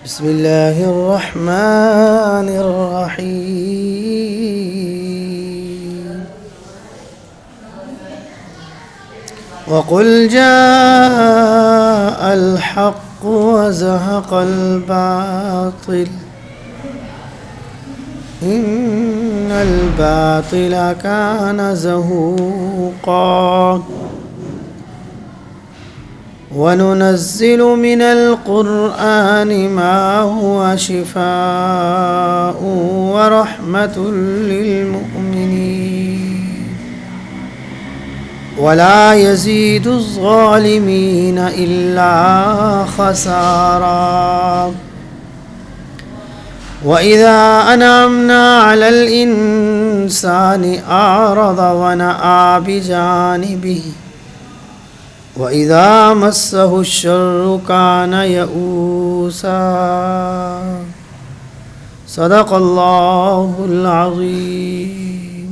बिस्मिल्लाहिर रहमानिर रहीम वक़ुल जाअल हक़्क़ु वज़हक़ल बातिल इन्नल बातिला कान ज़हूक़ा वनुनज़्ज़िलु मिनल क़ुरआनि मा हुवा शिफ़ाअ व रहमतुल लिल मुमिनीन वला यज़ीदुज़ ज़ालिमीन इल्ला ख़सारा व इज़ा अनअमना अलल इंसानि अअरज़ व नअा बिजानिबिही वइज़ा मस्सहुश्शर्रु कान यऊसा सदक़ल्लाहुल अज़ीम।